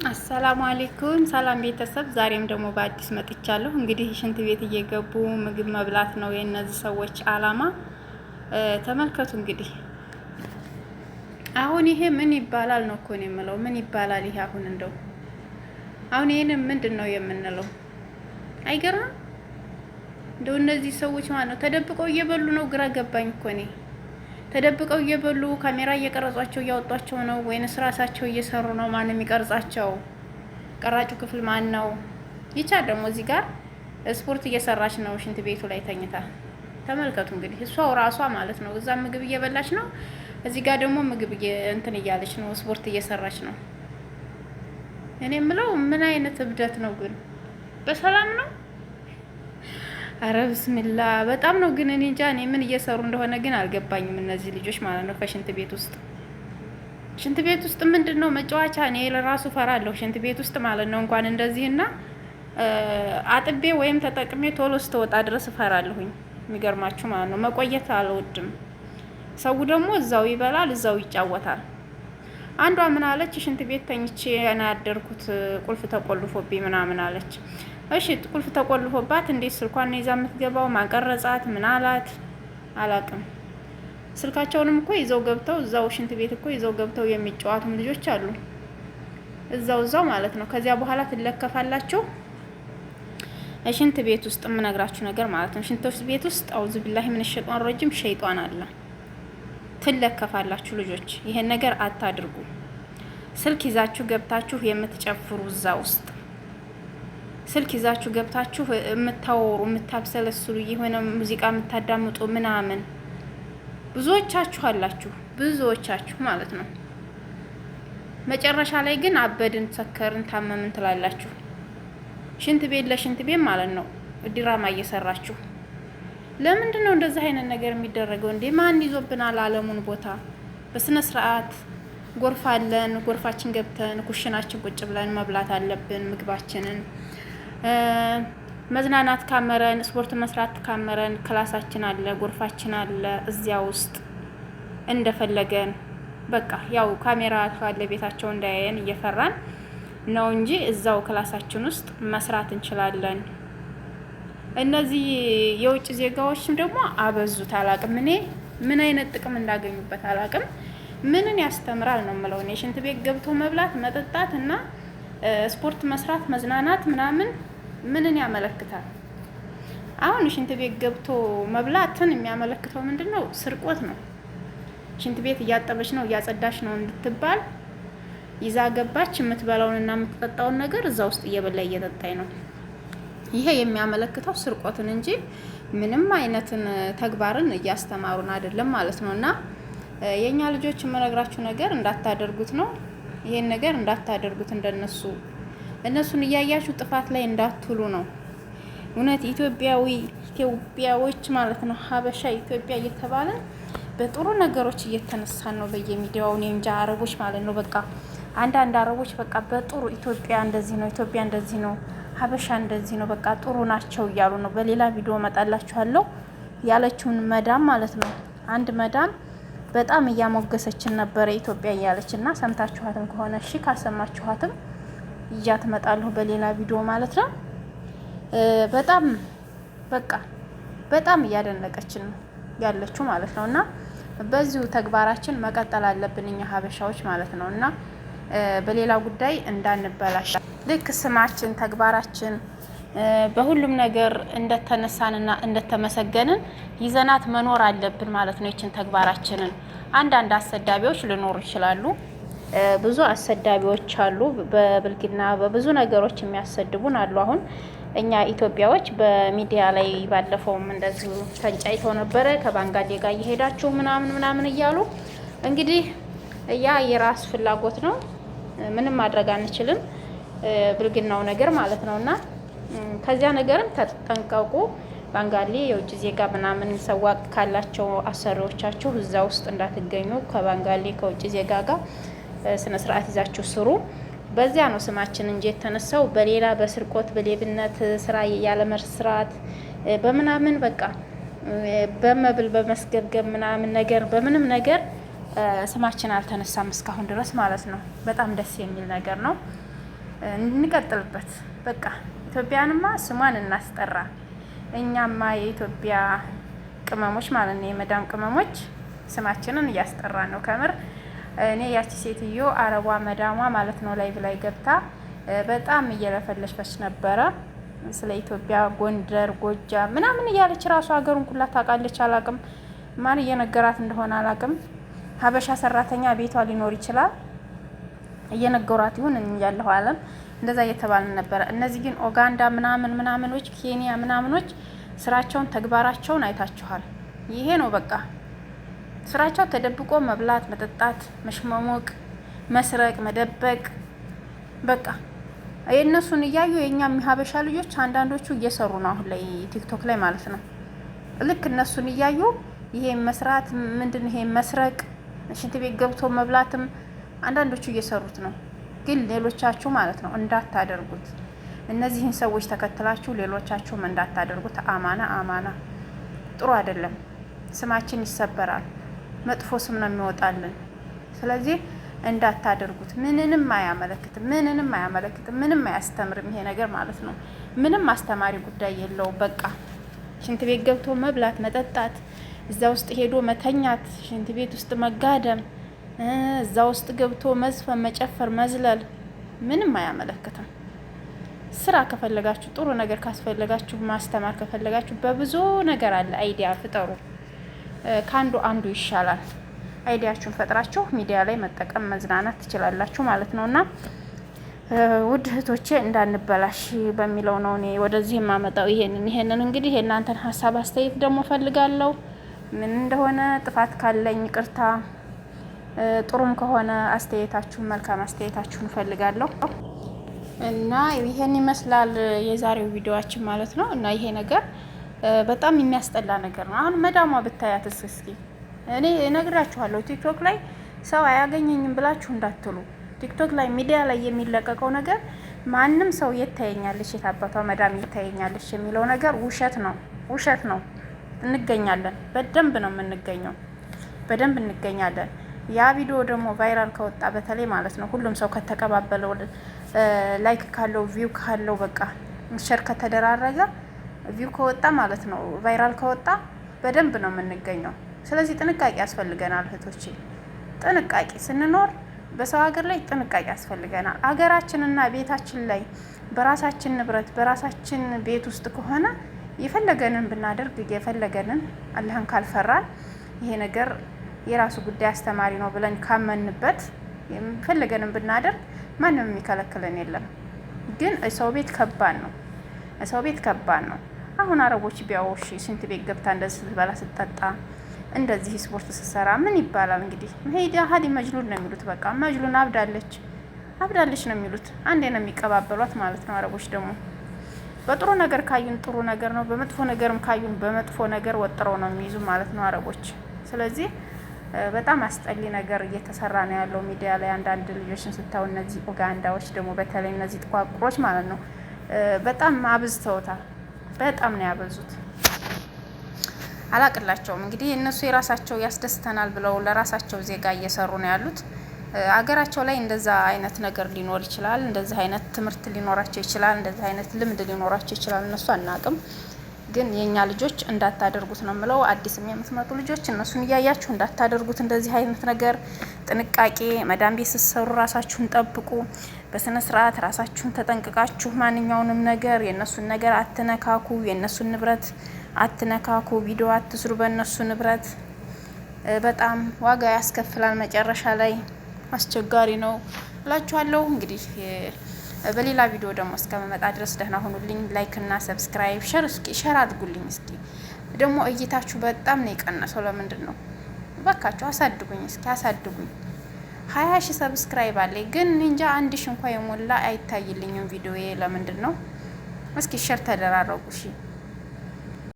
አሰላሙ አለይኩም ሰላም ቤተሰብ፣ ዛሬም ደግሞ በአዲስ መጥቻለሁ። እንግዲህ ሽንት ቤት እየገቡ ምግብ መብላት ነው የእነዚህ ሰዎች አላማ። ተመልከቱ እንግዲህ አሁን ይሄ ምን ይባላል ነው እኮ ነው የምለው። ምን ይባላል ይሄ? አሁን ይሄን ምንድን ነው የምንለው? አይገርምም? እንደው እነዚህ ሰዎች ማለት ነው ተደብቀው እየበሉ ነው። ግራ ገባኝ እኮ እኔ። ተደብቀው እየበሉ ካሜራ እየቀረጿቸው እያወጧቸው ነው ወይንስ ራሳቸው እየሰሩ ነው? ማን የሚቀርጻቸው? ቀራጩ ክፍል ማን ነው? ይቻ ደግሞ እዚህ ጋር ስፖርት እየሰራች ነው ሽንት ቤቱ ላይ ተኝታ። ተመልከቱ እንግዲህ እሷው ራሷ ማለት ነው። እዛ ምግብ እየበላች ነው፣ እዚህ ጋር ደግሞ ምግብ እንትን እያለች ነው፣ ስፖርት እየሰራች ነው። እኔ የምለው ምን አይነት እብደት ነው ግን? በሰላም ነው? አረ ብስሚላ በጣም ነው ግን እኔ እንጃ። እኔ ምን እየሰሩ እንደሆነ ግን አልገባኝም እነዚህ ልጆች ማለት ነው። ከሽንት ቤት ውስጥ ምንድን ነው መጫወቻ? እኔ ለራሱ ፈራለሁ ሽንት ቤት ውስጥ ማለት ነው። እንኳን እንደዚህና አጥቤ ወይም ተጠቅሜ ቶሎ ስተወጣ ድረስ እፈራለሁኝ። የሚገርማችሁ ማለት ነው። መቆየት አልወድም። ሰው ደግሞ እዛው ይበላል፣ እዛው ይጫወታል። አንዷ ምን አለች? ሽንት ቤት ተኝቼ እና ያደርኩት ቁልፍ ተቆልፎብኝ ምናምን አለች። እሺ ቁልፍ ተቆልፎባት እንዴት ስልኳን ይዛ የምትገባው? ማቀረጻት ምን አላት? አላቅም። ስልካቸውንም እኮ ይዘው ገብተው እዛው ሽንት ቤት እኮ ይዘው ገብተው የሚጫወቱም ልጆች አሉ። እዛው ማለት ነው። ከዚያ በኋላ ትለከፋላችሁ። ሽንት ቤት ውስጥ የምነግራችሁ ነገር ማለት ነው። ሽንት ቤት ውስጥ አውዝ ቢላሂ ምን ሸይጣን ረጅም ሸይጣን አለ። ትለከፋላችሁ ልጆች። ይሄን ነገር አታድርጉ። ስልክ ይዛችሁ ገብታችሁ የምትጨፍሩ እዛ ውስጥ ስልክ ይዛችሁ ገብታችሁ የምታወሩ የምታብሰለስሉ የሆነ ሙዚቃ የምታዳምጡ ምናምን ብዙዎቻችሁ አላችሁ፣ ብዙዎቻችሁ ማለት ነው። መጨረሻ ላይ ግን አበድን፣ ሰከርን፣ ታመምን ትላላችሁ። ሽንት ቤት ለሽንት ቤት ማለት ነው ድራማ እየሰራችሁ። ለምንድን ነው እንደዚህ አይነት ነገር የሚደረገው እንዴ? ማን ይዞብናል አለሙን ቦታ? በስነ ስርዓት ጎርፍ አለን፣ ጎርፋችን ገብተን ኩሽናችን ቁጭ ብለን መብላት አለብን ምግባችንን። መዝናናት ካመረን፣ ስፖርት መስራት ካመረን ክላሳችን አለ፣ ጎርፋችን አለ። እዚያ ውስጥ እንደፈለገን በቃ ያው ካሜራ ካለ ቤታቸው እንዳያየን እየፈራን ነው እንጂ እዛው ክላሳችን ውስጥ መስራት እንችላለን። እነዚህ የውጭ ዜጋዎችም ደግሞ አበዙት። አላቅም እኔ ምን አይነት ጥቅም እንዳገኙበት አላቅም። ምንን ያስተምራል ነው የምለው እኔ። ሽንት ቤት ገብቶ መብላት፣ መጠጣት እና ስፖርት መስራት፣ መዝናናት ምናምን ምንን ያመለክታል? አሁን ሽንት ቤት ገብቶ መብላትን የሚያመለክተው ምንድን ነው? ስርቆት ነው። ሽንት ቤት እያጠበች ነው እያጸዳች ነው እንድትባል ይዛ ገባች። የምትበላውንና የምትጠጣውን ነገር እዛ ውስጥ እየበላ እየጠጣኝ ነው። ይሄ የሚያመለክተው ስርቆትን እንጂ ምንም አይነትን ተግባርን እያስተማሩን አይደለም ማለት ነው። እና የኛ ልጆች የምነግራችሁ ነገር እንዳታደርጉት ነው። ይሄን ነገር እንዳታደርጉት፣ እነሱን እያያችሁ ጥፋት ላይ እንዳትሉ ነው። እውነት ኢትዮጵያዎች ማለት ነው፣ ሀበሻ ኢትዮጵያ እየተባለ በጥሩ ነገሮች እየተነሳን ነው በየሚዲያው። እኔ እንጃ አረቦች ማለት ነው በቃ አንዳንድ አረቦች በቃ በጥሩ ኢትዮጵያ እንደዚህ ነው፣ ኢትዮጵያ እንደዚህ ነው፣ ሀበሻ እንደዚህ ነው፣ በቃ ጥሩ ናቸው እያሉ ነው። በሌላ ቪዲዮ መጣላችኋለሁ ያለችውን መዳም ማለት ነው። አንድ መዳም በጣም እያሞገሰችን ነበረ ኢትዮጵያ እያለች እና ሰምታችኋትም ከሆነ እሺ፣ ካሰማችኋትም እያት መጣለሁ በሌላ ቪዲዮ ማለት ነው። በጣም በቃ በጣም እያደነቀችን ነው ያለችው ማለት ነው። እና በዚሁ ተግባራችን መቀጠል አለብን እኛ ሀበሻዎች ማለት ነው። እና በሌላ ጉዳይ እንዳንበላሽ ልክ ስማችን፣ ተግባራችን በሁሉም ነገር እንደተነሳንና እንደተመሰገንን ይዘናት መኖር አለብን ማለት ነው። ይችን ተግባራችንን አንዳንድ አሰዳቢዎች ሊኖሩ ይችላሉ። ብዙ አሰዳቢዎች አሉ። በብልግና በብዙ ነገሮች የሚያሰድቡን አሉ። አሁን እኛ ኢትዮጵያዎች በሚዲያ ላይ ባለፈውም እንደዚሁ ተንጫይተው ነበረ ከባንጋዴ ጋር እየሄዳችሁ ምናምን እያሉ እንግዲህ ያ የራስ ፍላጎት ነው። ምንም ማድረግ አንችልም። ብልግናው ነገር ማለት ነው። እና ከዚያ ነገርም ተጠንቀቁ። ባንጋሊ የውጭ ዜጋ ምናምን ሰዋቅ ካላቸው አሰሪዎቻችሁ እዛ ውስጥ እንዳትገኙ። ከባንጋሊ ከውጭ ዜጋ ጋር ስነ ስርዓት ይዛችሁ ስሩ። በዚያ ነው ስማችን እንጂ የተነሳው በሌላ በስርቆት በሌብነት ስራ ያለ መስራት በምናምን በቃ በመብል በመስገብገብ ምናምን ነገር በምንም ነገር ስማችን አልተነሳም እስካሁን ድረስ ማለት ነው። በጣም ደስ የሚል ነገር ነው። እንቀጥልበት። በቃ ኢትዮጵያንማ ስሟን እናስጠራ። እኛማ የኢትዮጵያ ቅመሞች ማለት ነው፣ የመዳም ቅመሞች ስማችንን እያስጠራን ነው ከምር። እኔ ያቺ ሴትዮ አረቧ መዳሟ ማለት ነው ላይቭ ላይ ገብታ በጣም እየለፈለፈች ነበረ ስለ ኢትዮጵያ፣ ጎንደር፣ ጎጃም ምናምን እያለች ራሱ ሀገሩን ኩላ ታውቃለች። አላቅም ማን እየነገራት እንደሆነ አላቅም። ሀበሻ ሰራተኛ ቤቷ ሊኖር ይችላል እየነገሯት ይሁን ያለሁ አለም እንደዛ እየተባልን ነበረ። እነዚህ ግን ኡጋንዳ ምናምኖች፣ ኬንያ ምናምኖች ስራቸውን ተግባራቸውን አይታችኋል። ይሄ ነው በቃ ስራቸው። ተደብቆ መብላት፣ መጠጣት፣ መሽመሞቅ፣ መስረቅ፣ መደበቅ በቃ የእነሱን እያዩ የእኛም የሀበሻ ልጆች አንዳንዶቹ እየሰሩ ነው አሁን ላይ ቲክቶክ ላይ ማለት ነው። ልክ እነሱን እያዩ ይሄ መስራት ምንድን ይሄ መስረቅ፣ ሽንት ቤት ገብቶ መብላትም አንዳንዶቹ እየሰሩት ነው። ግን ሌሎቻችሁ ማለት ነው እንዳታደርጉት። እነዚህን ሰዎች ተከትላችሁ ሌሎቻችሁም እንዳታደርጉት። አማና ጥሩ አይደለም። ስማችን ይሰበራል። መጥፎ ስም ነው የሚወጣልን። ስለዚህ እንዳታደርጉት። ምንንም አያመለክትም፣ ምንም አያስተምርም ይሄ ነገር ማለት ነው። ምንም አስተማሪ ጉዳይ የለውም። በቃ ሽንት ቤት ገብቶ መብላት፣ መጠጣት፣ እዛ ውስጥ ሄዶ መተኛት፣ ሽንት ቤት ውስጥ መጋደም፣ እዛ ውስጥ ገብቶ መዝፈን፣ መጨፈር፣ መዝለል ምንም አያመለክትም። ስራ ከፈለጋችሁ፣ ጥሩ ነገር ካስፈለጋችሁ፣ ማስተማር ከፈለጋችሁ በብዙ ነገር አለ። አይዲያ ፍጠሩ። ከአንዱ አንዱ ይሻላል። አይዲያችሁን ፈጥራችሁ ሚዲያ ላይ መጠቀም መዝናናት ትችላላችሁ ማለት ነው። እና ውድ እህቶቼ እንዳንበላሽ በሚለው ነው እኔ ወደዚህ የማመጣው። ይሄንን እንግዲህ የእናንተን ሀሳብ አስተያየት ደግሞ ፈልጋለሁ። ምን እንደሆነ ጥፋት ካለኝ ቅርታ፣ ጥሩም ከሆነ አስተያየታችሁን፣ መልካም አስተያየታችሁን ፈልጋለሁ። እና ይሄን ይመስላል የዛሬው ቪዲዮአችን ማለት ነው። እና ይሄ ነገር በጣም የሚያስጠላ ነገር ነው። አሁን መዳሟ ብታያትስ እስኪ እኔ እነግራችኋለሁ። ቲክቶክ ላይ ሰው አያገኘኝም ብላችሁ እንዳትሉ። ቲክቶክ ላይ ሚዲያ ላይ የሚለቀቀው ነገር ማንም ሰው የታየኛለሽ፣ የታባቷ መዳም የታየኛለሽ የሚለው ነገር ውሸት ነው። እንገኛለን፣ በደንብ ነው የምንገኘው፣ በደንብ እንገኛለን። ያ ቪዲዮ ደግሞ ቫይራል ከወጣ በተለይ ማለት ነው ሁሉም ሰው ከተቀባበለው፣ ላይክ ካለው፣ ቪው ካለው፣ በቃ ሸር ከተደራረገ ቪው ከወጣ ማለት ነው ቫይራል ከወጣ በደንብ ነው የምንገኘው። ስለዚህ ጥንቃቄ ያስፈልገናል እህቶቼ። ጥንቃቄ ስንኖር በሰው ሀገር ላይ ጥንቃቄ ያስፈልገናል። አገራችንና ቤታችን ላይ በራሳችን ንብረት በራሳችን ቤት ውስጥ ከሆነ የፈለገንን ብናደርግ የፈለገንን አላህን ካልፈራን ይሄ ነገር የራሱ ጉዳይ አስተማሪ ነው ብለን ካመንበት የፈለገንን ብናደርግ ማንም የሚከለክለን የለም። ግን ሰው ቤት ከባድ ነው። አሁን አረቦች ቢያወሽ ሽንት ቤት ገብታ እንደዚህ ስትበላ ስትጠጣ እንደዚህ ስፖርት ስትሰራ ምን ይባላል እንግዲህ? ሀዲ መጅኑን ነው የሚሉት። በቃ መጅኑን አብዳለች ነው የሚሉት። አንዴ ነው የሚቀባበሏት ማለት ነው። አረቦች ደግሞ በጥሩ ነገር ካዩን ጥሩ ነገር ነው፣ በመጥፎ ነገርም ካዩን በመጥፎ ነገር ወጥረው ነው የሚይዙ ማለት ነው አረቦች። ስለዚህ በጣም አስጠሊ ነገር እየተሰራ ነው ያለው ሚዲያ ላይ። አንዳንድ ልጆችን ስታዩ እነዚህ ኡጋንዳዎች ደግሞ በተለይ እነዚህ ጥቋቁሮች ማለት ነው በጣም አብዝተውታል። በጣም ነው ያበዙት። አላቅላቸውም እንግዲህ እነሱ የራሳቸው ያስደስተናል ብለው ለራሳቸው ዜጋ እየሰሩ ነው ያሉት። አገራቸው ላይ እንደዛ አይነት ነገር ሊኖር ይችላል፣ እንደዛ አይነት ትምህርት ሊኖራቸው ይችላል፣ እንደዛ አይነት ልምድ ሊኖራቸው ይችላል። እነሱ አናቅም። ግን የኛ ልጆች እንዳታደርጉት ነው የምለው። አዲስም የምትመጡ ልጆች እነሱን እያያችሁ እንዳታደርጉት እንደዚህ አይነት ነገር። ጥንቃቄ። መዳም ቤት ስትሰሩ ራሳችሁን ጠብቁ። በስነ ስርዓት ራሳችሁን ተጠንቅቃችሁ ማንኛውንም ነገር የነሱን ነገር አትነካኩ፣ የነሱን ንብረት አትነካኩ፣ ቪዲዮ አትስሩ በእነሱ ንብረት። በጣም ዋጋ ያስከፍላል። መጨረሻ ላይ አስቸጋሪ ነው እላችኋለሁ። እንግዲህ በሌላ ቪዲዮ ደግሞ እስከመመጣ ድረስ ደህና ሁኑልኝ። ላይክ እና ሰብስክራይብ ሸር አድርጉልኝ። እስኪ ደግሞ እይታችሁ በጣም ነው የቀነሰው። ለምንድን ነው? እባካችሁ አሳድጉኝ፣ እስኪ አሳድጉኝ። 20 ሺህ ሰብስክራይብ አለኝ ግን እንጃ 1 ሺህ እንኳን የሞላ አይታይልኝም ቪዲዮዬ። ለምንድን ነው? እስኪ ሸር ተደራረጉ እሺ።